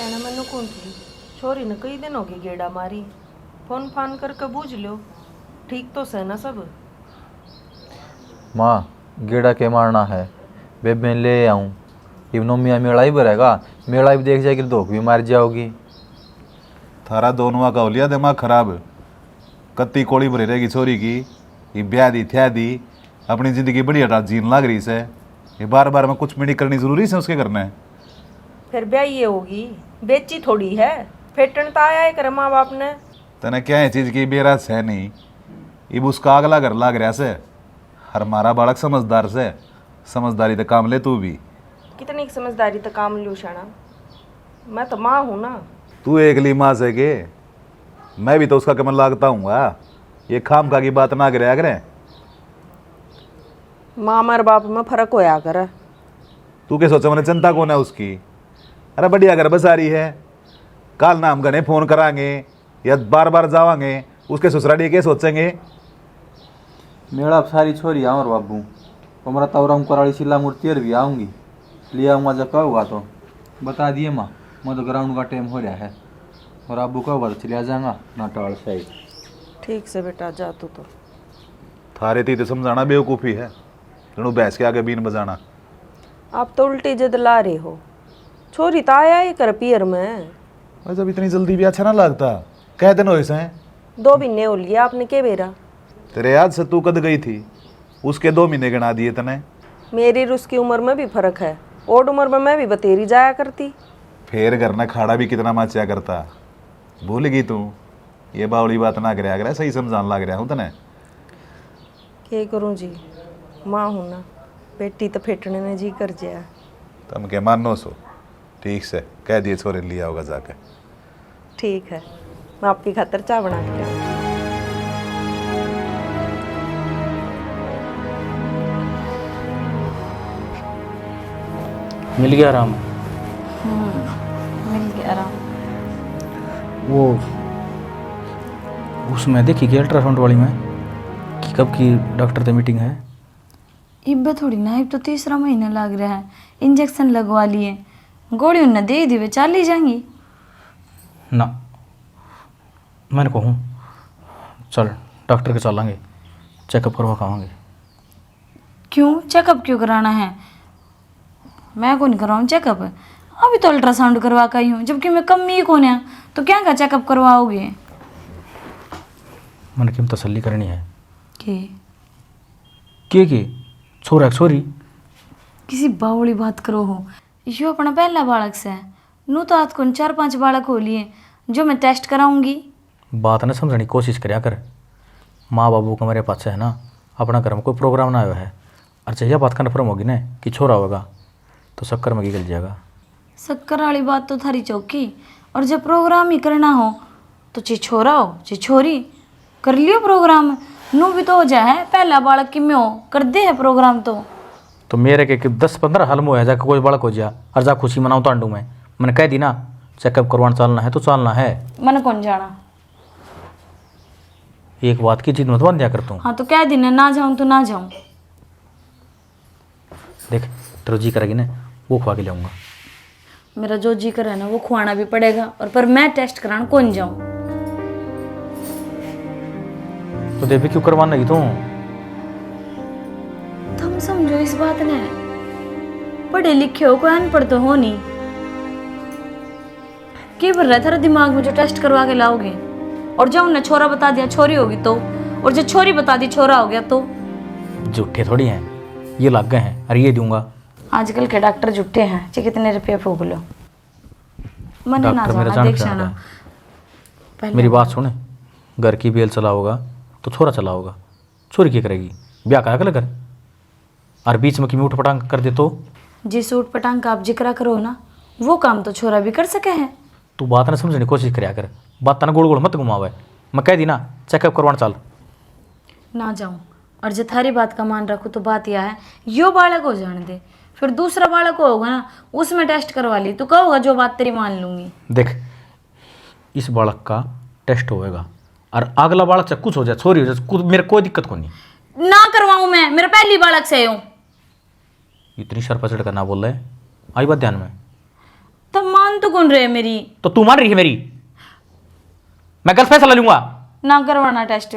कहना मैनू कौन थी छोरी ने कई दिन हो गए गेड़ा मारी फोन फान करके बूझ लो ठीक तो से ना सब। माँ गेड़ा के मारना है बेब मैं ले आऊँ इवनो मियाँ मेला ही भरेगा मेला भी देख जाएगी धोख भी मार जाओगी। थारा दोनों का हो लिया दिमाग खराब कत्ती कोड़ी भरी रहेगी छोरी की ये ब्याह दी थ्या दी अपनी ज़िंदगी बढ़िया रात जीन लग रही से ये बार बार में कुछ मिनी करनी ज़रूरी से उसके करना है। फिर ब्याह ये होगी बेची थोड़ी है फेटन तो आया है कर माँ बाप ने। तने क्या है चीज़ की बेराज है नहीं इब उसका अगला घर लाग रहा से हर मारा बालक समझदार से समझदारी तो काम ले तू भी। कितनी समझदारी तो काम लूँ शाना मैं तो माँ हूँ ना। तू एकली माँ से के मैं भी तो उसका कमल लागता हूँ ये खाम खा की बात ना करे अगर माँ मार बाप में फर्क होया कर। तू क्या सोचा मैंने चिंता कौन है उसकी अरे बढ़िया घर बसा रही है कल ना हम गने फ़ोन करांगे या बार बार जावांगे उसके ससुराली के सोचेंगे। मेरा अब सारी छोरी आऊँ और बाबू हमारा तवरम कराड़ी शिला मूर्ति और भी आऊँगी ले आऊँगा जब कब हुआ तो बता दिए माँ मैं तो ग्राउंड का टाइम हो रहा है और अबू कब तो चले आ जाऊँगा नाटवाड़ साइड। ठीक से बेटा जा तू तो। थारे थी तो समझाना बेवकूफ़ी है तेणु भैंस के आगे बीन बजाना। आप तो उल्टी जिद ला रहे हो छोरी तो आया ही कर पियर में। और जब इतनी जल्दी भी अच्छा ना लगता कह दिन हो इसे 2 महीने हो लिया आपने के बेरा। तेरे याद से तू कद गई थी उसके 2 महीने गिना दिए तने। मेरी और उसकी उम्र में भी फर्क है ओड उम्र में मैं भी बतेरी जाया करती। फिर घर ने खाड़ा भी कितना माचा करता भूल गई तू ये बावली बात ना करे अगर सही समझान लग रहा हूँ तने। क्या करूँ जी माँ हूँ ना बेटी तो फेटने ने जी कर जाया। तुम क्या मानो सो ठीक से कह दिए छोरे लिया होगा जाके। ठीक है मैं आपकी खातर चाय बना के लाऊं। मिल गया आराम। मिल गया आराम। वो उसमें देखी कि अल्ट्रासाउंड वाली में कि कब की डॉक्टर से मीटिंग है। इब थोड़ी ना इब तो 3रा महीना लग रहा है इंजेक्शन लगवा लिए गोली उन्हें दे दी वे चली जाएंगी ना मैंने कहूँ चल डॉक्टर के चलेंगे चेकअप करवा खावांगे। क्यों चेकअप क्यों कराना है मैं कौन कराऊँ चेकअप अभी तो अल्ट्रासाउंड करवा का ही हूँ जबकि मैं कम ही कौन है तो क्या का चेकअप करवाओगे। मैंने क्यों तसल्ली करनी है के छोरा छोरी किसी बावली बात करो हो यो अपना पहला बालक से नू तो आज कौन 4-5 बालक हो लिए जो मैं टेस्ट कराऊंगी। बात न समझने की कोशिश करया कर माँ बाबू का मेरे पास है ना अपना घर में कोई प्रोग्राम ना आया है और चाहिए बात कन्फर्म होगी ना कि छोरा होगा तो शक्कर में निकल जाएगा। शक्कर वाली बात तो थारी चौकी और जब प्रोग्राम ही करना हो तो ची छोरा हो ची छोरी कर लियो प्रोग्राम नू भी तो हो जाए पहला बालक कि में हो कर दे है प्रोग्राम तो मेरे के 10-15 हाल में हो जाकर कोई बड़ा हो जा और जा खुशी मनाऊँ तांडू में मैंने कह दी ना चेकअप करवाना चलना है तो चलना है। मैंने कौन जाना एक बात की चीज मत बन दिया करता हूँ। हाँ तो कह दी ना जाऊँ तो ना जाऊँ। देख तेरा जी करेगी ना वो खवा के लाऊंगा। मेरा जो जी करे ना वो खुआना भी पड़ेगा और पर मैं टेस्ट कराने कौन जाऊँ। तो देवी क्यों करवाना ही तू तुम समझो इस बात ने पढ़े लिखे हो कोई अनपढ़ तो हो नहीं क्या भर रहा है तेरा दिमाग में जो टेस्ट करवा के लाओगे और जब उन्हें छोरा बता दिया छोरी होगी तो और जो छोरी बता दी छोरा हो गया तो झूठे थोड़ी हैं ये लग गए हैं अरे ये दूंगा। आजकल के डॉक्टर झूठे हैं चाहे कितने रुपये फूक लो मैंने ना डॉक्टर मेरा जाना जान देख पहचान जाना है। मेरी बात सुने घर की बेल चलाओगा तो छोरा चलाओगा छोरी क्या करेगी ब्याह करा कर और बीच में कि उठ पटांग कर दे तो जिस उठ पटांग का आप जिक्र करो ना वो काम तो छोरा भी कर सके है। तू बात ना समझने की कोशिश करया कर बात तना गोल गोल मत घुमावे मैं कह दी ना चेकअप करवाना चल ना जाऊँ और जो थारी बात का मान रखो तो बात यह है यो बालक हो जाने दे फिर दूसरा बालक होगा ना उसमें टेस्ट करवा ली तो कहोगा जो बात तेरी मान लूंगी। देख इस बालक का टेस्ट होएगा और अगला बालक चाहे कुछ हो जाए छोरी हो जाए मेरे कोई दिक्कत को नहीं ना करवाऊं मैं मेरा पहली बालक से हूँ। इतनी शर पचड़ कर ना बोल रहे आई बात ध्यान में तब मान मान तो कौन रहे मेरी? तो तू मान रही है मेरी? मैं कल फैसला लूंगा। ना करवाना टेस्ट।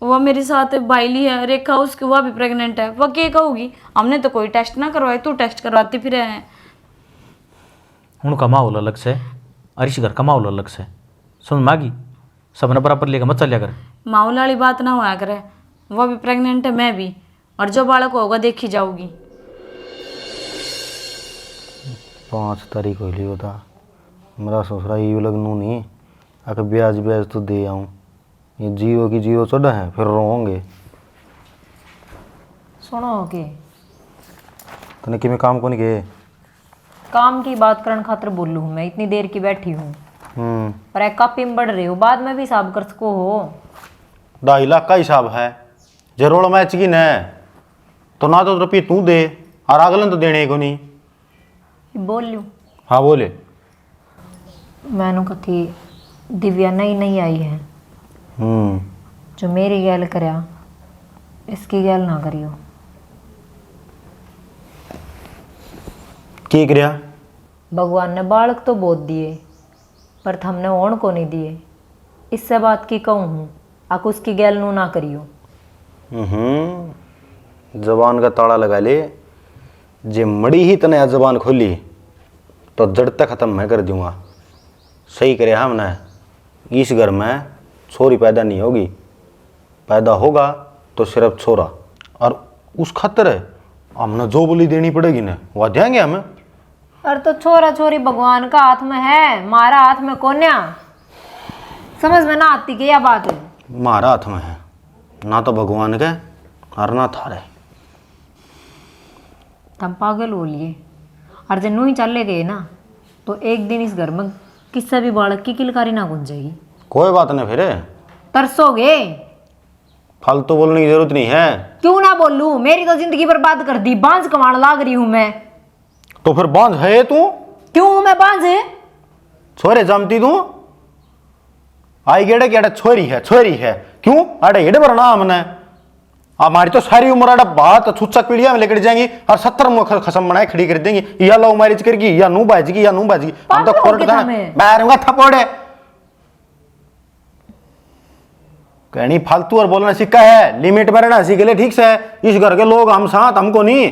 वो मेरे साथ बाइली है रेखा, उसकी वह भी प्रेग्नेंट है, वह क्या कहूगी? हमने तो कोई टेस्ट ना करवाए, तू टेस्ट करवाती फिर है। उनका माहौल अलग से और इस घर का माहौल अलग से, समझ में आ गई? सबने बराबर लेकर मत चलिया कर। माहौल वाली बात ना हुआ करे, वह भी प्रेग्नेंट है, मैं भी, और जो बालक होगा देखी जाऊगी। 5 तारीख हो ली होता मेरा ससुरा ये लगनू नहीं आके ब्याज ब्याज तो दे आऊँ, ये जीरो की जीरो चढ़ा है फिर रोंगे। सुनो के तने कि मैं काम को नहीं किए काम की बात करने खातर बोलू हूँ मैं, इतनी देर की बैठी हूँ पर एक कापी में बढ़ रही हो, बाद में भी हिसाब कर सको हो। 2.5 लाख का हिसाब है, जे रोड़ मैच की न तो ना तो रुपये तू दे और अगले तो देने को नहीं। बोल लूँ हाँ बोले। मैंने कथी दिव्या नई नई आई है, जो मेरी गैल करया इसकी गैल ना करियो। की करिया? भगवान ने बालक तो बहुत दिए पर हमने ओण को नहीं दिए, इससे बात की कहूँ हूँ आक उसकी गैल नू ना करियो। जबान का ताला लगा ले, जे मड़ी ही तने जबान खोली तो जड़ तक ख़त्म मैं कर दूंगा। सही करे हमने, इस घर में छोरी पैदा नहीं होगी, पैदा होगा तो सिर्फ छोरा, और उस खातर हमने जो बोली देनी पड़ेगी ना वह देंगे हमें। अरे तो छोरा छोरी भगवान का हाथ में है, मारा हाथ में कोन्या, समझ में ना आती क्या बात है? मारा हाथ में है, ना तो भगवान के और ना थारे। तुम पागल हो लिए, और जब नू ही चले गए ना तो एक दिन इस घर में किससे भी बालक की किलकारी ना गूंजेगी। कोई बात नहीं, फिर तरसोगे। फालतू बोलने की जरूरत नहीं है। क्यों ना बोलूं, मेरी तो जिंदगी बर्बाद कर दी, बांझ कमाने लाग रही हूं मैं। तो फिर बांझ है तू? क्यों हूं मैं बांझ? छोरे जमती तू आई गेड़े कि छोरी है, छोरी है क्यों? अरे हेड पर ना हमने हमारी तो सारी उम्र अड़ा बात छुच्चा पीढ़िया में लेकर जाएंगी और 70 मुख खसम बनाए खड़ी कर देंगी, या लव मैरिज करगी या नू बाजगी या नू बाजगी। हम तो कोर्ट का बैरूंगा थपोड़े कहनी फालतू और बोलना सीखा है, लिमिट में रहना सीख ले ठीक से। इस घर के लोग हम साथ हमको नहीं।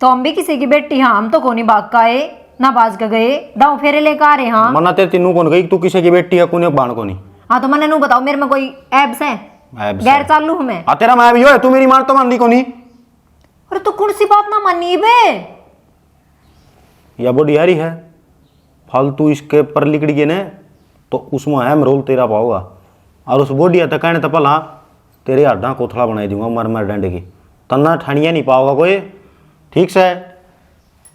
तो हम भी किसी की बेटी, हाँ हम तो कोनी भाग का है ना बाज का गए, दाव फेरे लेकर आ रहे। हाँ मना तेरे तीनों कौन गई, तू किसी की बेटी है कोने बाण को नहीं। हाँ तो मैंने नू बताओ, मेरे में कोई एब्स है? ऐब्स गैर है। चालू हूं मैं। तेरा मैं भी हो, तू मेरी मान तो माननी को नहीं। अरे तो कौन सी बात ना मानी बे? या बड़ी हरी है फालतू इसके पर लिकड़ी गए ने तो उसमें अहम रोल तेरा पाओगा, और उस बोडिया तक कहने तो भला तेरे हड्डा कोथला बनाई दूंगा मर मर डंडे की, तना ठनिया नहीं पाओगा कोई ठीक से।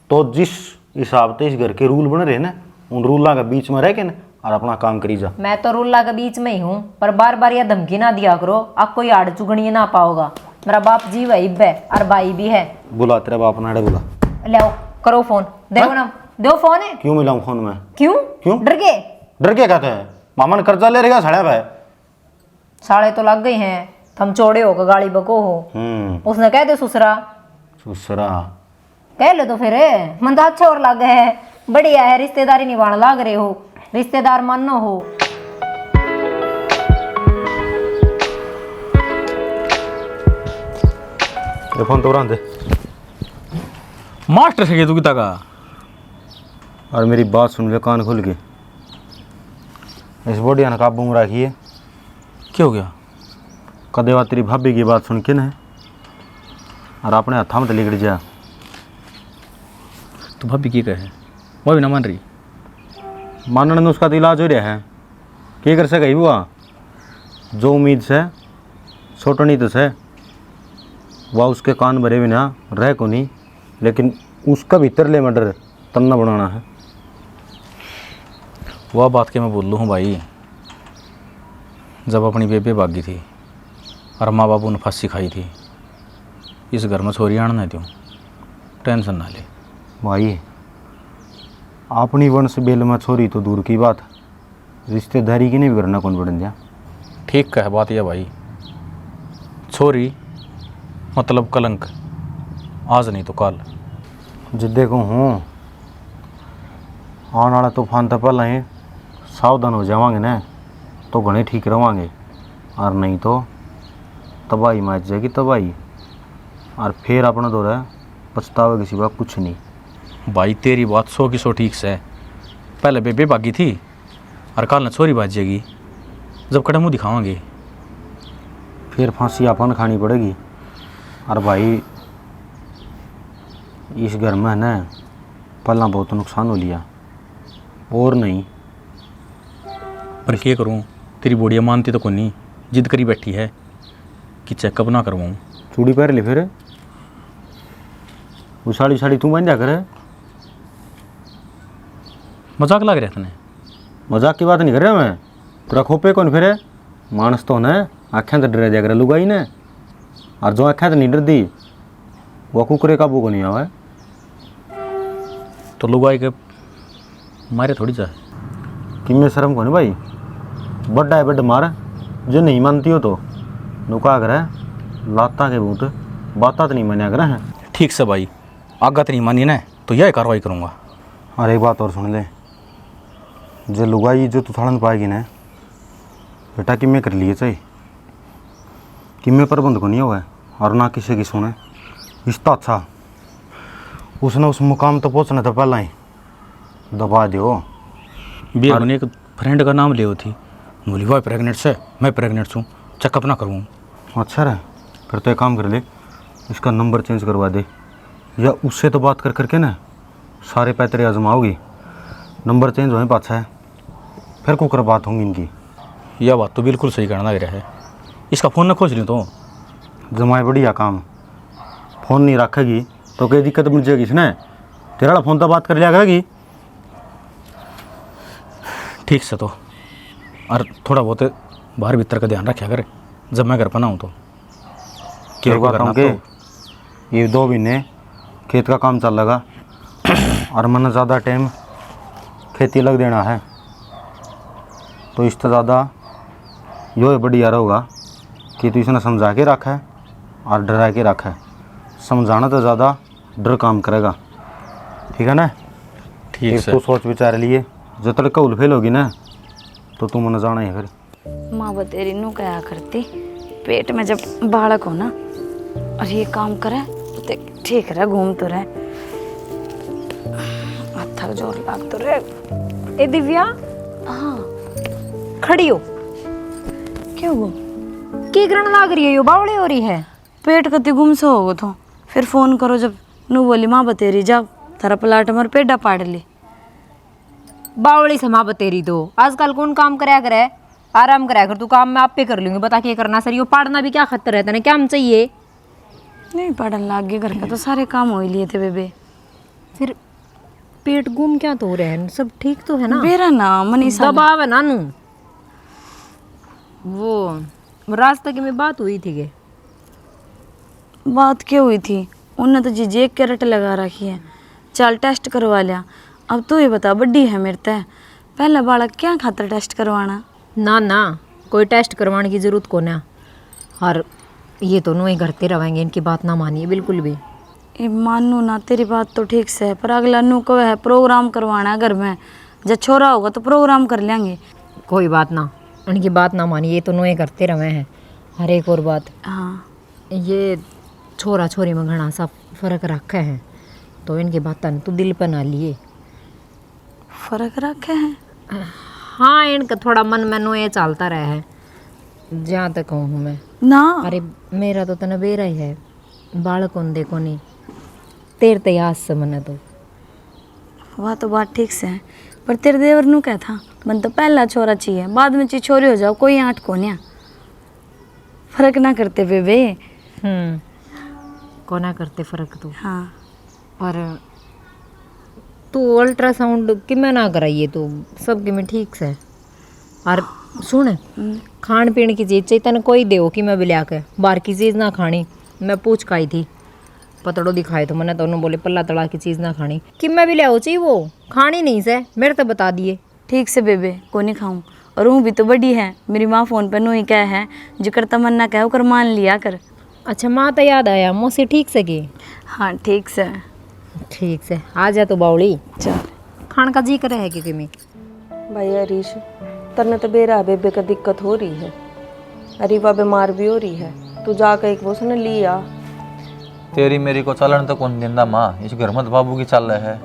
तो जिस हिसाब से इस घर के रूल बन रहे ना, उन रूलों के बीच में रह के ना और अपना काम करी जा। मैं तो रूल्ला के बीच में ही हूँ, पर बार बार यह धमकी ना दिया करो, आप कोई आड़ चुगनी ना पाओगा। मेरा बाप जी वही है और भाई भी है। बुला तेरा बाप नाड़े बुला। ले आओ, करो फोन, दो ना, दो फोन है। क्यों मिलाऊं फोन में? क्यों क्यों? डर गए? डर क्या कहते हैं? मामा ने कर्जा ले रहेगा साढ़े भाई। साले तो लग गए हैं, हम चौड़े होकर गाड़ी बको हो। उसने कह दे ससुरा, सुसरा कह लो तो फिर मन तो अच्छा और लग है, बढ़िया है, रिश्तेदारी निभाने लाग रहे हो, रिश्तेदार मानो हो। ये फोन तो दे मास्टर से तू किता का। और मेरी बात सुन ले कान खुल के। इस बोडिया ने काबू में रखी है। क्या हो गया? कदेवा तेरी भाभी की बात सुन के ना और अपने हाथा में लिकड़ जा। तू भाभी की कहे, वो भी ना मान रही। मानने में उसका तो इलाज हो रहा है, क्या कर सके हुआ? जो उम्मीद से छोटनी तो से वह उसके कान भरे बिना रह को नहीं, लेकिन उसका भीतर ले मर्डर तन्ना बनाना है। वह बात के मैं बोल लूँ भाई, जब अपनी बेबे भागी थी और माँ बाबू ने फांसी खाई थी, इस घर में छोरी आना क्यों? टेंशन ना ले भाई, अपनी वंश बेल में छोरी तो दूर की बात, रिश्तेदारी की नहीं भी करना कौन बढ़ दिया। ठीक है बात यह भाई, छोरी मतलब कलंक, आज नहीं तो कल। जिद्दे को हूँ आने वाला तूफान तो पहले ही सावधान हो जावांगे ना तो घने ठीक रवांगे, और नहीं तो तबाही मच जाएगी तबाही। और फिर अपना दौर है पछतावे के सिवा कुछ नहीं। भाई तेरी बात 100 की 100 ठीक से है। पहले बेबे भागी थी और कल न छोरी बाज जाएगी, जब कड़ा मुँह दिखावांगे फिर फांसी अपन खानी पड़ेगी। और भाई इस घर में है ना पहला बहुत नुकसान हो लिया, और नहीं। पर क्या करूँ, तेरी बोड़िया मानती तो कोई नहीं, जिद करी बैठी है कि चेकअप ना करवाऊँ। चूड़ी पहन ले फिर, वो साड़ी साड़ी तू बन जा कर। मजाक लग रहा था। मजाक की बात नहीं कर रहा मैं, तेरा खोपे कौन फिर मानस तो न आँखें तो डर जा कर लुगाई ने, और जो आँखें तो नहीं डरती वो कुकरे काबू को नहीं आवा। तो लुगाई के मारे थोड़ी जा कि मैं शर्म को नहीं भाई, बड्डा है बड्ड मार, जो नहीं मानती हो तो नुका कर लाता के भूत बाता तो नहीं मान्या कर है। ठीक से भाई, आगा तो नहीं मानी ना तो यह कार्रवाई करूँगा। और एक बात और सुन ले, जो लुगाई जो तू थड़न पाएगी ना बेटा कि मैं कर लिए चाहिए कि मैं प्रबंध को नहीं हुआ है, और ना किसी की सुने। रिश्ता अच्छा उसने उस मुकाम तो पहुँचने तो पहला ही दबा दो। बिया ने एक फ्रेंड का नाम लियो थी, बोली वह प्रेग्नेंट से, मैं प्रेग्नेंट हूँ, चेकअप ना करवाऊँ। अच्छा रहा, फिर तो एक काम कर ले, इसका नंबर चेंज करवा दे, या उससे तो बात कर करके ना सारे पैतरे आजमाओगी। नंबर चेंज होने पाछा है फिर को कर बात होंगी इनकी। यह बात तो बिल्कुल सही कहना लग रहा है। इसका फ़ोन न खोज रही तो जमाए बढ़िया काम, फ़ोन नहीं रखेगी तो कोई दिक्कत मिल जाएगी इसने, तेरा फ़ोन तो बात कर लिया करेगी। ठीक से तो, और थोड़ा बहुत बाहर भीतर का ध्यान रखा करे जब मैं घर पर ना हूँ तो। क्या करना के ये 2 महीने खेत का काम चल लगा, और मैंने ज़्यादा टाइम खेती लग देना है, तो इससे ज़्यादा यो बढ़िया रहेगा कि तू इसने समझा के रखा है और डरा के रखा है। समझाना तो ज़्यादा डर काम करेगा, ठीक है ना। ठीक एक से तू सोच विचार लिए, जब तक कौल फेल होगी ना तो तू मन जाना ही फिर। माँ वो तेरी नू कया करती, पेट में जब बालक हो ना और ये काम करे तो ठीक रहे, घूम तो रहे, थक जोर लाग तो रहे। ए दिव्या, हाँ खड़ी हो, क्यों वो की ग्रहण लाग रही है, यो बावड़ी हो रही है। पेट कति गुम से हो गो तो फिर फोन करो जब नू बोली माँ बतेरी जा थारा पलाट मर पेड़ा पाड़ ली। बावड़ी से माँ बतेरी दो, आजकल कौन काम कराया करे, आराम कराया कर, तू काम मैं आप पे कर लूंगी, बता के करना सर, यो पाड़ना भी क्या खतर रहता है, क्या हम चाहिए। नहीं पढ़न लाग गए, घर का तो सारे काम हो ही लिए थे बेबे। फिर पेट घूम क्या तो हो रहा है, सब ठीक तो है ना। मेरा नाम मनीषा। दबाव है ना नू। वो रास्ते की में बात हुई थी के, बात क्या हुई थी, उनने तो जीजे एक कैरेट लगा रखी है, चल टेस्ट करवा लिया। अब तू ये बता, बड्डी है मेरे तय, पहला बालक क्या खातर टेस्ट करवाना। ना ना कोई टेस्ट करवाने की जरूरत को ना, और ये दोनों ही करते रहेंगे, इनकी बात ना मानिए बिल्कुल भी। ये मानू ना, तेरी बात तो ठीक से है, पर अगला नू को है प्रोग्राम करवाना है घर में, जब छोरा होगा तो प्रोग्राम कर लेंगे। कोई बात ना, उनकी बात ना मानिए, ये दोनों ही करते रहे हैं। हर एक और बात, हाँ ये छोरा छोरी में घना सा फर्क रखे हैं, तो इनकी बात तो दिल पर ना लिए। फर्क रखे हैं। हाँ, इनका थोड़ा मन में नो ये चलता रहा है, जहाँ तक कहूँ मैं ना अरे मेरा तो तना बेरा ही है, बालक उन देखो नहीं तेर तयास से मन तो। वह तो बात ठीक से है, पर तेरे देवर नू क्या था, मन तो पहला छोरा चाहिए, बाद में चाहिए छोरी हो जाओ, कोई आठ को नहीं। फर्क ना करते बेबे। को ना करते फर्क तो। हाँ और तू अल्ट्रासाउंड कि मैं ना कराइए, तो सब कि मैं ठीक से। और सुन, खान पीने की चीज़ चाहिए तने कोई दे कि मैं भी लिया के, बाहर की चीज़ ना खानी। मैं पूछ खाई थी, पतड़ो दिखाए तो मैंने तो उन्होंने बोले पल्ला तड़ा की चीज़ ना खानी, कि मैं भी लिया चाहिए वो खानी नहीं से, मेरे तो बता दिए। ठीक से बेबे, को नहीं खाऊं, और वो भी तो बड़ी है, मेरी माँ फ़ोन पर नू ही क्या है, जो कर तमन्ना कहो कर मान लिया कर। अच्छा माँ तो याद आया, मुझसे ठीक से की। हाँ ठीक से। ठीक से आ जा तो बावड़ी। चल खान का जी करे है क्योंकि मैं भाई हरीश, तरने तो बेरा बेबे का दिक्कत हो रही है। अरीबा बीमार भी हो रही है, तू जाकर एक वो सुन लिया। तेरी मेरी को चलन तो कौन देंदा माँ, इस घर में तो बाबू की चल रहा है।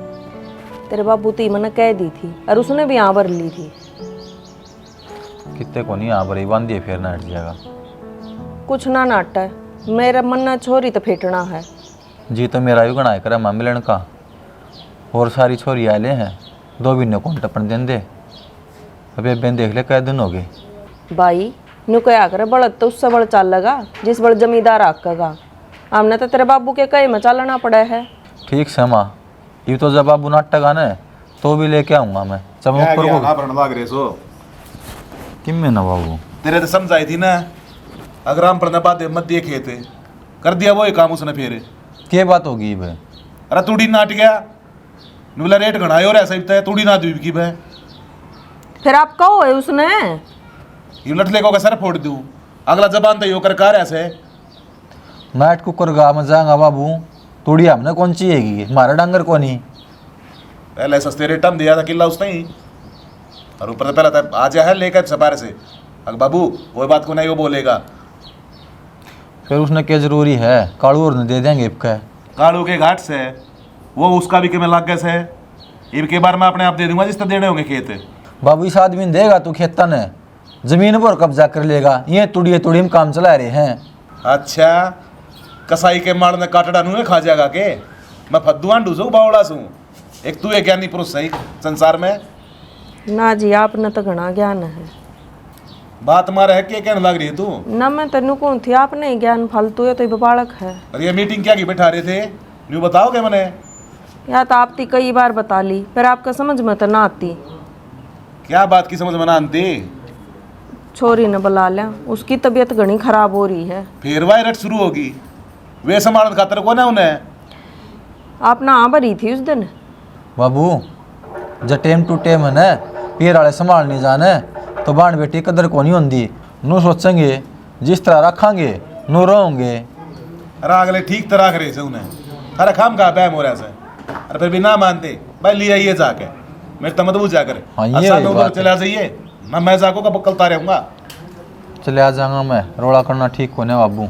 तेरे बाबू ती मैंने कह दी थी और उसने भी यहाँ भर ली थी। कितने को नहीं यहाँ पर ही बांध दिए, फिर ना हट जाएगा। कुछ ना नाटा है, मेरा मन ना छोरी तो फेटना है। जी तो मेरा भी गणाए करे माँ मिलन का, और सारी छोरी आए हैं, 2 महीने कौन टपन दें दे। अबे बेन देख ले कै दिन हो गए। भाई नु क्या करे, बड़द तो उससे बड़ चाल लगा जिस बड़ जमींदार आकेगा। हमने तो तेरे बाबू के कई में चलना पड़ा है। ठीक से माँ, ये तो जब बाबू नाटक आना है तो भी लेके आऊँगा मैं। जब मैं ऊपर को लाग रहे सो किम में ना बाबू, तेरे तो समझाई थी ना, अगर हम पर बात मत दिए खेते कर दिया वो काम उसने फिर। क्या बात होगी भाई? अरे तूड़ी नाट गया, बोला रेट घना और ऐसा ही तूड़ी ना दी की भाई। फिर आप कहो है उसने ये लटले को सर फोड़ दूँ, अगला जबान तो यो कर कार ऐसे नाइट कुकर गा में जाएगा बाबू, तोड़ी हमने कौन चाहिएगी, हमारा डांगर को नहीं। पहले सस्ते रेट में दिया था किला उसने ही, और ऊपर से पहला था आ जाए लेकर सपारे से। अगर बाबू वो बात को नहीं वो बोलेगा, फिर उसने क्या जरूरी है, काड़ू और दे देंगे इबका। काड़ू के घाट से वो उसका भी के लाग गए से, इब के बार मैं अपने आप दे दूंगा जिस तरह देने होंगे खेत। बाबू इस आदमी ने देगा तू खेता ने, जमीन पर कब्जा कर लेगा, ये तुड़ी में काम चला रहे हैं। अच्छा कसाई के मार ने काटड़ा नू खा जाएगा के, मैं फद्दू आंडू सू बावड़ा सू, एक तू एक ज्ञानी पुरुष सही संसार में। ना जी, आपने तो घना ज्ञान है। बात मारे है क्या कहने लग रही है तू? ना मैं तेनू कौन थी, आपने ही ज्ञान फालतू है तो ये बालक है। अरे ये मीटिंग क्या की बैठा रहे थे, न्यू बताओ क्या मैंने? या तो आप ती कई बार बता ली, फिर आपका समझ में तो ना आती। क्या बात की समझ में ना आती? छोरी ने बुला लिया, उसकी तबीयत घनी खराब हो रही है। फिर वायरस शुरू होगी, वे संभालन खातर को ना उन्हें। आप ना आ भरी थी उस दिन। बाबू जब टेम टू टेम है ना, पेड़ वाले संभाल नहीं जाने तो बाण बेटी कदर को नहीं होंगी। नू सोचेंगे जिस तरह रखेंगे नू रहोगे। अरे अगले ठीक तरह करे से उन्हें, अरे खाम खा बैम हो रहा से, अरे फिर भी ना मानते भाई ले आइए जाके, मेरे तमद वो जाकर हाँ, ये वही बात चला जाइए, मैं जाको का बकलता रहूंगा। चले आ जाऊंगा मैं, रोड़ा करना ठीक होने बाबू।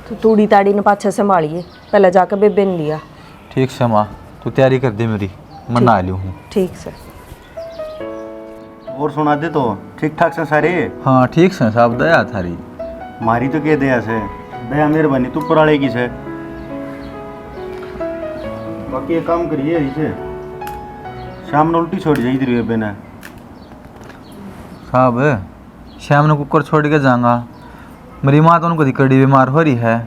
तो तूड़ी ताड़ी ने पाछे संभालिए, पहले जाकर बेबे ने लिया। ठीक से माँ, तू तैयारी कर दे मेरी, मैं नहा लियो हूँ। ठीक से। और सुना दे तो ठीक ठाक से सारे। हाँ ठीक से साहब, दया थारी। मारी तो के दया से, दया मेहरबानी तू पुराने की से। बाकी ये काम करिए इसे, शाम ने उल्टी छोड़ जाई तेरी बेबे ने। साहब शाम ने कुकर छोड़ के जाऊंगा, मेरी माँ तो उनको कड़ी बीमार हो रही है।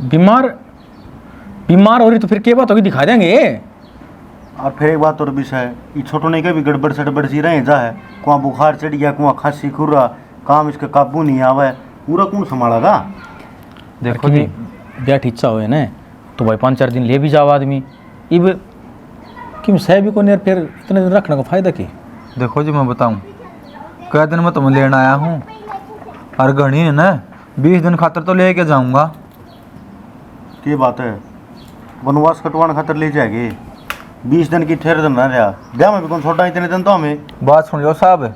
बीमार बीमार हो रही तो फिर क्या बात होगी, दिखा देंगे। और फिर एक बात और विषय, ये छोटो नहीं कभी गड़बड़ सड़बड़ सी रहे जा है, कुआ बुखार चढ़ गया, कुआ खांसी खुर्रा, काम इसका काबू नहीं आवा है, पूरा कौन संभालेगा? देखो जी, ब्याह ठीचा हुए ना तो भाई 5-4 दिन ले भी जाओ आदमी, इब किम सह भी को नहीं, फिर इतने दिन रखने का फायदा की। देखो जी मैं बताऊं, कई दिन मैं तुम्हें लेने आया हूँ, और घनी है ना 20 दिन खातर तो लेके जाऊंगा। ये बात है, वनवास कटवाने खातर ले जाएंगे, 20 दिन की ठहर दिन ना रहा, ब्याह में भी कौन छोटा इतने दिन तो हमें। बात सुन लो साहब,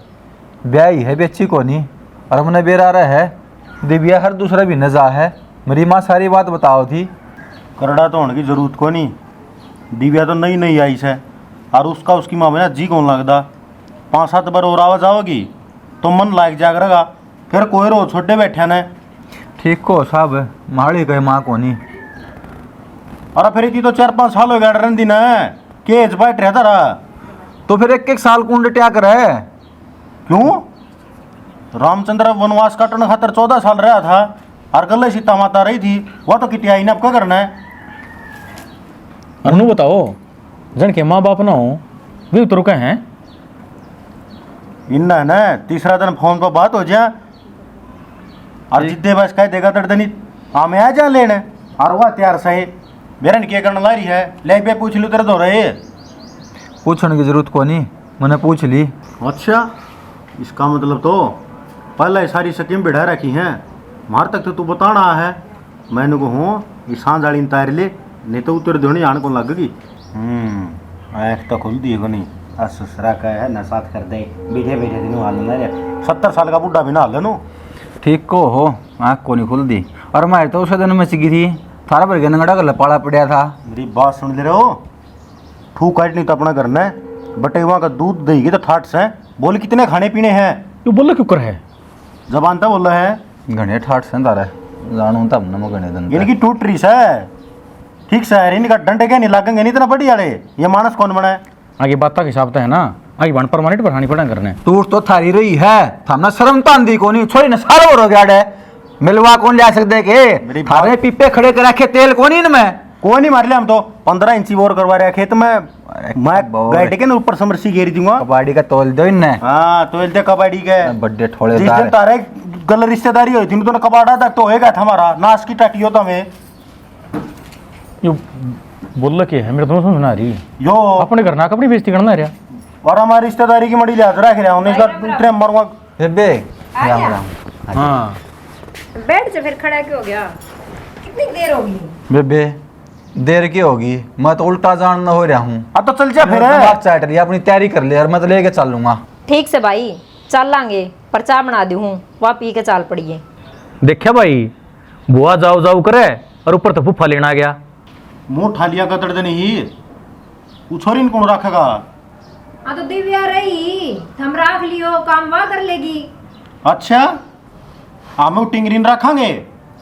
ब्याह ही है बेची को नहीं, और हमने बेरा रहा है दिव्या हर दूसरा भी नजा है। मेरी माँ सारी बात बताओ थी। करड़ा तो होने की जरूरत को नहीं, दिव्या तो नई नई आई है, और उसका उसकी माँ में ना जी कौन लगता, 5-7 बार और आवाज आओगी तो मन लायक जागरेगा, फिर कोई रो छोटे बैठे न। ठीक को साहब, माड़ी गए माँ को नहीं। अरे फिर इतनी तो 4-5 साल हो गया रंदी न, केज बैठ रहता रहा तो फिर 1-1 साल कुंड क्या करे? क्यों? रामचंद्र वनवास काटने खातर 14 साल रहा था, और गले सीता माता रही थी, वह तो किटी आई, अब क्या करना है? अनु बताओ, जन के माँ बाप ना हो वे तो रुके हैं। इन्ना न तीसरा दिन फोन पर बात हो जा, और जिद्दे बस कह देगा तड़दनी आमे आ जा लेने, और वह तैयार सही बेरन क्या करने ला रही है, ले पे पूछ लो तेरे तो रहे। पूछने की जरूरत को नहीं, मैंने पूछ ली। अच्छा, इसका मतलब तो पहले सारी स्कीम बिठा रखी हैं, मार तक तो तू बताना है। मैंने को हूँ ये सांझ वाली तार ले, नहीं तो उतर धोनी आने को लगेगी। आँख तो खुल दी को नहीं आ ससुरा का है ना साथ कर दे बैठे बैठे दिन हाल ना रे 70 साल का बुढ़ा भी ना हाल नो ठीक को हो, आँख को नहीं खुल दी। और मैं तो उस दिन में चिकी थी, थारा भर के नंगड़ा गला पाड़ा पड़ा था। मेरी बात सुन ले रहे हो, फूक काट नहीं तो अपना करना है, बटे वहाँ का दूध देगी तो ठाट से बोल कितने खाने पीने हैं। तू बोल क्यों कर है? जबान तो बोल रहा है घने ठाट से तारा जानू तब न मैं घने दिन इनकी टूट रही है ठीक से है, इनका डंडे क्या नहीं लागेंगे नहीं इतना बड़ी वाले ये मानस कौन बना है। आगे बात का हिसाब तो है ना, आगे वन परमानेंट बढ़ानी पड़ा करने। टूट तो थारी रही है, थामना शर्म तांदी को नहीं छोड़ी न सारा हो गया डे मिलवा कौन ले सकते के थारे पीपे खड़े कर रखे तेल कौन इनमें कोई नहीं मार लिया हम तो 15 इंची बोर करवा रहे खेत में मैं गाड़ी के ना ऊपर समरसी घेरी दूंगा कबाड़ी का तोल दो इनने। हाँ तो इल्ते कबाड़ी के बड्डे ठोड़े जिस दिन तारे गल रिश्तेदारी हुई थी तो कबाड़ा था तो होएगा था हमारा नाश की टाटी होता में यो बोल के है मेरे दोनों समझ ना रही यो अपने घर ना अपनी बेइज्जती करना है और हमारी रिश्तेदारी की मड़ी लिहाज रख रहा हूँ दूसरे मरवा बेबे हाँ बैठ जा, फिर खड़ा क्यों हो गया? कितनी देर होगी? बेबे देर की होगी, मैं तो उल्टा जान हो रहा हूँ। अब तो चल जा फिर आप चाट रही अपनी तैयारी कर ले और मैं तो लेके चल लूंगा। ठीक से भाई, चल लांगे पर चाय बना दी हूँ, वहाँ पी के चाल पड़िए। देखा भाई बुआ जाओ जाओ करे और ऊपर तो फूफा लेना गया। मुंह ठालिया का दर्द नहीं उछोरी कौन रखेगा। हाँ तो दिव्या रही, हम राख लियो, काम वह कर लेगी। अच्छा हमें टिंगरीन रखेंगे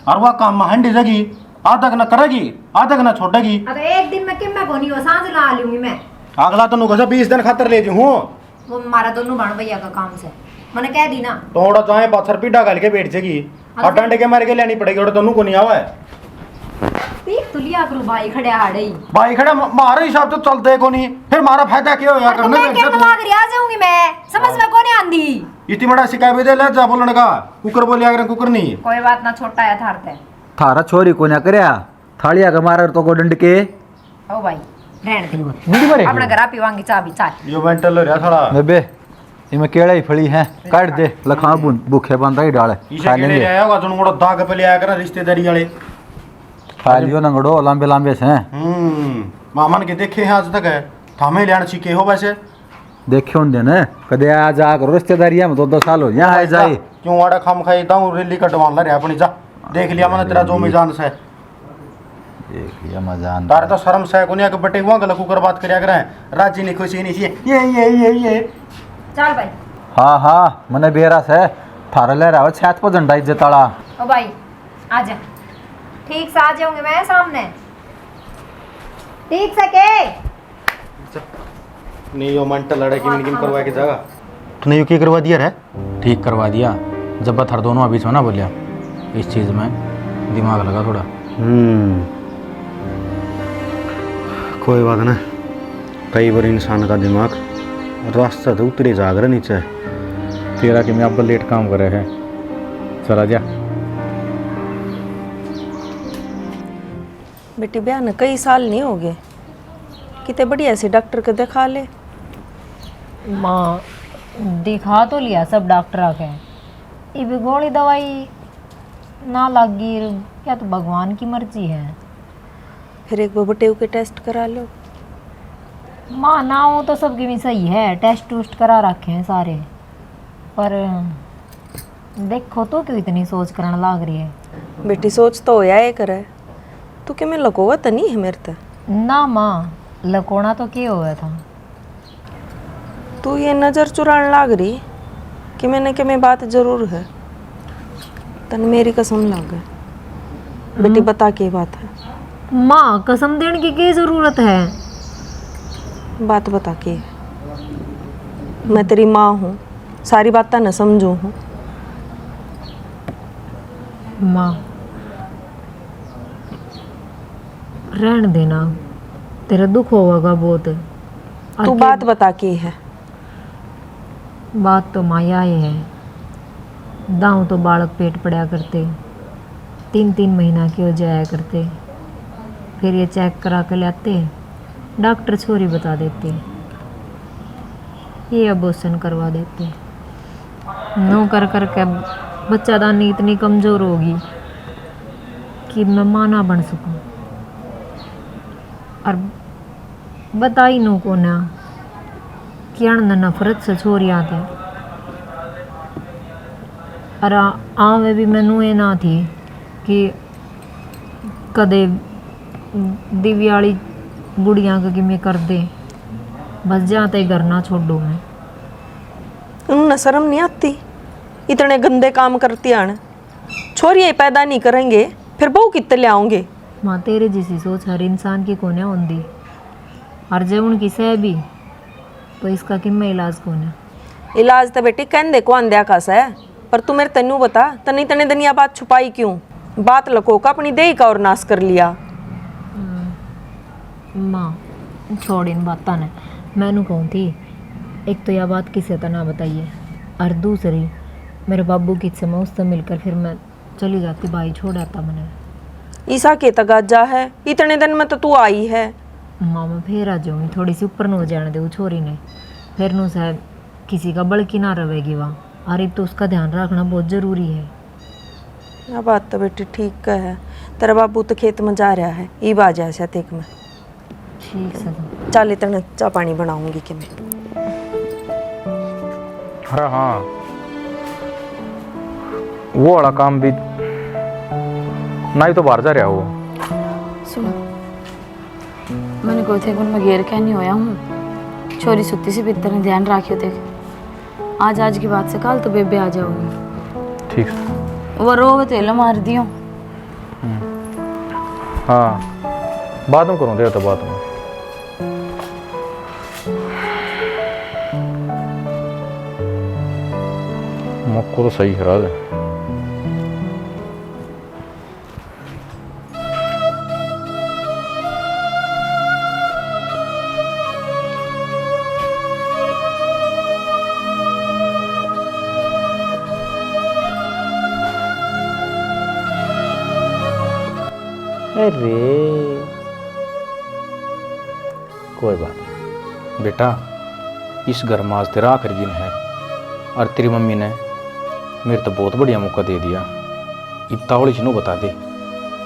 और वह काम हंडी जगी आधा न करेगी आधा न छोड़ेगी। हाँ तो एक दिन में किम्मा कोनी हो, सांझ ला लूंगी मैं। अगला तो नुकसा 20 दिन खातर ले हूँ वो हमारा दोनों भाण भैया का काम से मैंने कह दी ना। थोड़ा चाहे पत्थर पीढ़ा गाल के बैठ जाएगी और डंडे के मार के लेनी पड़ेगी और दोनों को नहीं आवा है। पीक तो लिया करो भाई, खड़े हाड़े ही भाई खड़ा मारे हिसाब तो चलते को नहीं फिर मारा फायदा क्या हो यार तो करने मैं क्या लाग रही, आ जाऊंगी मैं, समझ में कौन आंधी। इतनी बड़ा शिकायत दे ले जा बोलने का कुकर बोले अगर कुकर नहीं कोई बात ना, छोटा है थारते थारा छोरी को ना करया थालिया का मारा तो को डंड के ओ भाई रहने दे, अपना घर पीवांगी चाय भी चाय। यो मेंटल हो रहा थोड़ा बेबे इनमें केड़ा ही फली है, काट दे लखा भूखे बंदा ही डाले इसे खा केड़े लेंगे। आया होगा तुम मोड़ा दाग पे ले आया कर रिश्तेदारी वाले खा लियो नंगड़ो लंबे लंबे से मामन के देखे हैं आज तक है थामे लेना सीखे हो वैसे देखे होंगे न कदे आ जा करो रिश्तेदारियां में 2-2 साल हो यहाँ आ जाए क्यों आड़ा खाम खाई दाऊ रैली कटवान ला रे अपनी जा देख लिया मैंने तेरा जो मिजान से देख लिया मजान तारे तो शर्म से कोनिया के बटे हुआ गलत कुकर बात करया करे राजी नहीं खुशी नहीं सी ये चल भाई। हाँ हाँ मने बेरा से थारा ले रहा छत पर झंडा इज्जत आला। ओ भाई आ जा, ठीक से आ जाऊंगी मैं सामने, ठीक से के नहीं यो मेंटल लड़े की मिनकिन करवा के जागा तूने यो की करवा दिया रे ठीक करवा दिया। जब बात हर दोनों बीच में ना बोलिया इस चीज़ में दिमाग लगा थोड़ा। कोई बात ना, कई बार इंसान का दिमाग रास्ता तो उतरे जाग रहा नीचे तेरा कि मैं अब लेट काम कर रहे हैं, चला जा। बेटी ब्याह न कई साल नहीं हो गए, कितने बढ़िया से डॉक्टर को दिखा ले। माँ दिखा तो लिया सब डॉक्टर के, इब गोली दवाई ना लगी, क्या तो भगवान की मर्जी है। फिर एक बटेव के टेस्ट करा लो। माँ ना हो तो सबके भी सही है, टेस्ट टूस्ट करा रखे हैं सारे, पर देखो तो क्यों इतनी सोच करने लाग रही है। बेटी सोच तो होया है करे, तू कि मैं लकोवा तो नहीं है मेरे ते। ना माँ लकोना तो क्या हुआ था। तू ये नज़र चुराने लाग रही कि मैंने कि मैं बात जरूर है, तन मेरी कसम लाग गए। बेटी बता के बात है। माँ कसम देने की क्या जरूरत है। बात बता के, मैं तेरी माँ हूँ, सारी बातें न समझू हूँ। माँ रहने देना, तेरा दुख होगा बहुत। तू बात बता के है। बात तो माया ही है, दाऊं तो बालक पेट पड़ा करते, 3-3 महीना के हो जाया करते, फिर ये चेक करा के लाते, डॉक्टर छोरी बता देते, ये अबॉर्शन करवा देते। नो कर कर के बच्चादानी इतनी कमज़ोर होगी कि मैं माँ ना बन सकूं। और बताई नो को ना क्या नफरत से छोरी आते अरे आवे भी मैनू ये ना थी कि कदे दिव्याली गुड़िया का किमें कर दे बस जाते घर ना छोड़ो मैं उन्हें शर्म नहीं आती इतने गंदे काम करती आन छोरियाँ पैदा नहीं करेंगे फिर बहू कितने ले आओगे। माँ तेरे जैसी सोच हर इंसान की कोने होंगी और जब उनकी सह भी तो इसका किम्मे इलाज कौन है। इलाज तो बेटी कहने को आंध्या का है पर तू मेरे तेनू बता तनी तने दुनिया बात छुपाई क्यों बात लको का अपनी देही का और नाश कर लिया। माँ छोड़ इन बात ने मैनू कहूँ थी एक तो यह बात किसी तो ना बताइए और दूसरी मेरे बाबू की समय उससे मिलकर फिर मैं चली जाती भाई छोड़ आता मैंने ईसा के तगाजा है इतने दिन में तो तू आई है। माँ मैं फिर आ जाऊँगी थोड़ी सी ऊपर न हो जाने दे वो छोरी ने फिर नु शायद किसी का बड़की ना रहेगी वहाँ और एक तो उसका ध्यान रखना बहुत ज़रूरी है। यह बात तो बेटी ठीक है तेरा बाबू तो खेत में जा रहा है ई बाज ऐसा तेक में ठीक से तो चल इतने चा पानी बनाऊंगी कि मैं। अरे हाँ वो वाला काम भी ना ही तो बाहर जा रहा वो सुनो मैंने कोई थे मैं घेर क्या नहीं होया हूँ छोरी सुती सी पितर ने ध्यान रखियो थे आज की बात से कल तो बेबे आ जाओगी ठीक वो रोवे तेल मार दियो। हाँ बाद में करूँ दे तो बाद में मक्को तो सही खराब है। अरे कोई बात नहीं बेटा इस घर में आज तेरा आखिरी दिन है और तेरी मम्मी ने मेरे तो बहुत बढ़िया मौका दे दिया इतना होली चीनों बता दे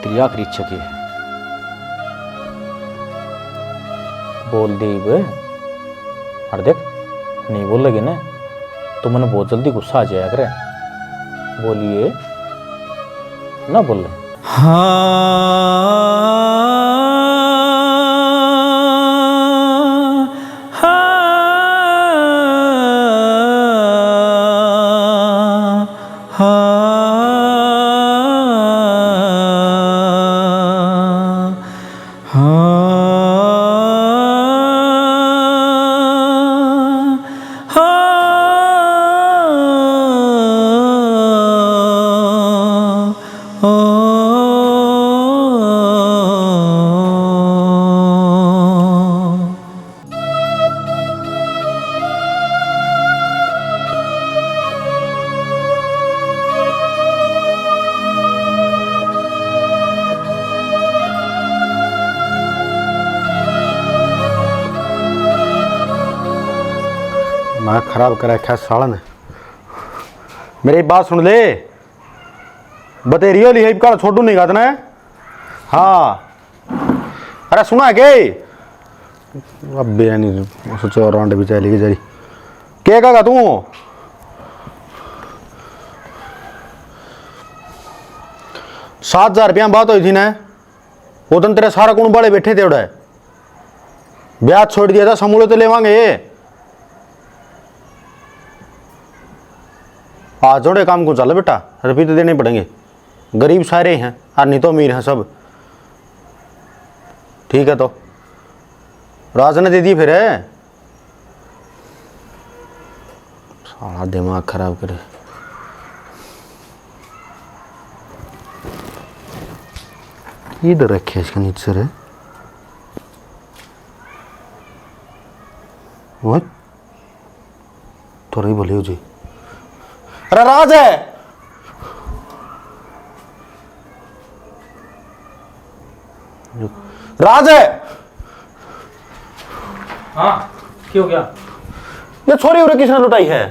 तेरी आखिरी इच्छा की है बोल दे और देख नहीं बोल लगे ना तो मैंने बहुत जल्दी गुस्सा आ जाया करे बोलिए ना बोल ले। मैं खराब कर रखा साला ने मेरी बात सुन ले बतेरी होली है का छोटू नहीं गातना है। हाँ अरे सुना के अब बेनी सोचो रांड भी चली जा रही क्या कहा तू 7,000 रुपया बात हुई थी ना वो दिन तेरे सारा कौन बड़े बैठे थे उड़ा ब्याज छोड़ दिया था समूले तो लेवांगे आज जोड़े काम को चल बेटा रुपये तो देने पड़ेंगे गरीब सारे हैं और नहीं तो अमीर हैं सब ठीक है तो राज ने दे दी फिर है सारा दिमाग खराब करे इधर रखे इसका नीचे है वो थोड़ी बोली हो जी अरे राज है राज है हाँ क्यों क्या ये छोरी उरे किसने लुटाई है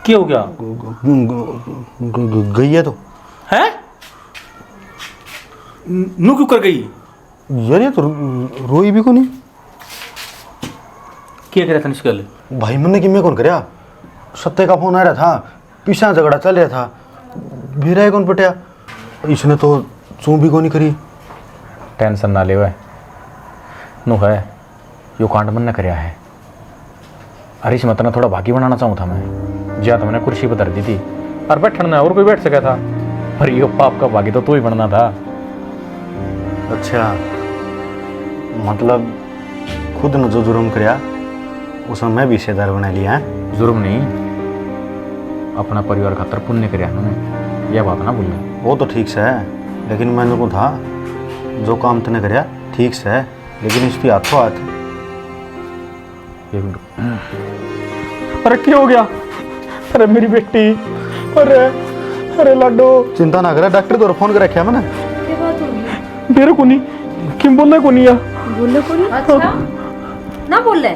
क्यों क्या गई है तो है नू क्यों कर गई यार ये तो रोई भी को नहीं क्या करे था निष्कल भाई मैंने कि मैं कौन करया सत्य का फोन आ रहा था पीछा झगड़ा चल रहा था भीरा कौन पटिया इसने तो चू भी को नहीं करी टेंशन ना ले वह नु है यो कांड मन ने करया है अरे इस मत ने थोड़ा भागी बनाना चाहूँ था मैं ज्यादा मैंने कुर्सी पर धर दी थी और बैठन ना और कोई बैठ सका था पर यो पाप का भागी तो तू ही बनना था। अच्छा मतलब खुद ने जो जुर्म करया उसमें मैं भी हिस्सेदार बना लिया है जुर्म नहीं अपना परिवार खातर पुण्य करया उन्होंने यह बात ना भूलना। वो तो ठीक से है लेकिन मैंने को था जो काम तने करया ठीक से है लेकिन इस पे हाथों हाथ एक मिनट। अरे क्या हो गया अरे मेरी बेटी अरे अरे लाडो चिंता ना करे डॉक्टर तो फोन कर रखा मैंने मेरे को नहीं किम बोलने को नहीं या बोले को नहीं अच्छा ना बोले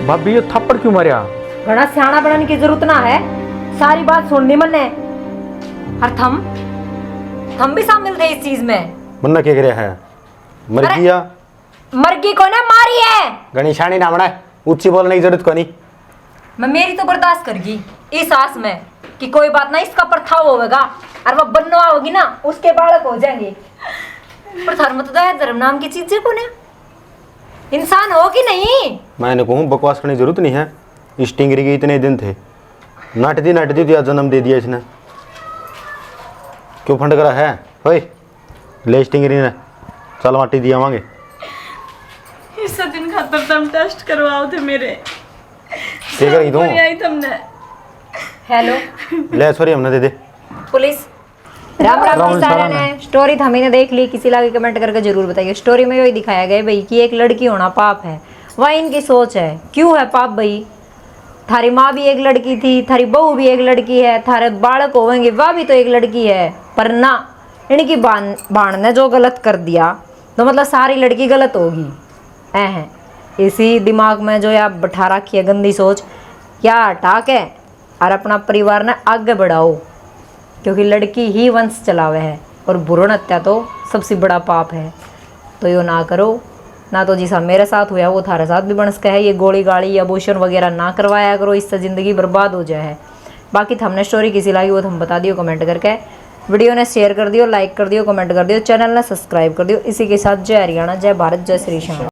भाभी ये थप्पड़ क्यों मारिया घना सियाना बनने की जरूरत ना है सारी बात सुननी मन है और थम भी शामिल थे इस चीज में। मन्ना क्या करया है मर अरे! गया मर्गी को ने मारी है गणेशानी ना बना ऊंची बोलने की जरूरत को नहीं मैं मेरी तो बर्दाश्त करगी इस आस में कि कोई बात ना इसका प्रथाव होगा और वह बनवा होगी ना उसके बालक हो जाएंगे पर धर्म तो है धर्म नाम की चीजें को ने इंसान हो कि नहीं। मैंने कहूँ बकवास करने की जरूरत नहीं है स्टिंगरी के इतने दिन थे नाटती तो यार जन्म दे दिया इसने क्यों फंड करा है ओए ले स्टिंगरी ने चल माटी दिया मांगे इस दिन खातर तुम टेस्ट करवाओ थे मेरे क्या करी तू आई तुमने हेलो ले सॉरी हमने दे दे पुलिस राम राम सारा ने स्टोरी तो हमने देख ली किसी लागे कमेंट करके जरूर बताइए। स्टोरी में यही दिखाया गया भाई कि एक लड़की होना पाप है वह इनकी सोच है क्यों है पाप भाई थारी माँ भी एक लड़की थी थारी बहू भी एक लड़की है थारे बालक होंगे वह भी तो एक लड़की है पर ना इनकी बाण ने जो गलत कर दिया तो मतलब सारी लड़की गलत होगी है इसी दिमाग में जो या बैठा रखी है गंदी सोच क्या हटा के और अपना परिवार ने आगे बढ़ाओ क्योंकि लड़की ही वंश चलावे है और भ्रूण हत्या तो सबसे बड़ा पाप है तो यो ना करो ना तो जिसा मेरे साथ हुआ वो थारे साथ भी बन सका है। ये गोली गाड़ी अबॉर्शन वगैरह ना करवाया करो इससे ज़िंदगी बर्बाद हो जाए है। बाकी हमने स्टोरी किसी लगी वो हम बता दियो कमेंट करके वीडियो ने शेयर कर दियो लाइक कर दियो कमेंट कर दियो चैनल ने सब्सक्राइब कर दियो। इसी के साथ जय हरियाणा जय भारत जय श्री श्याम।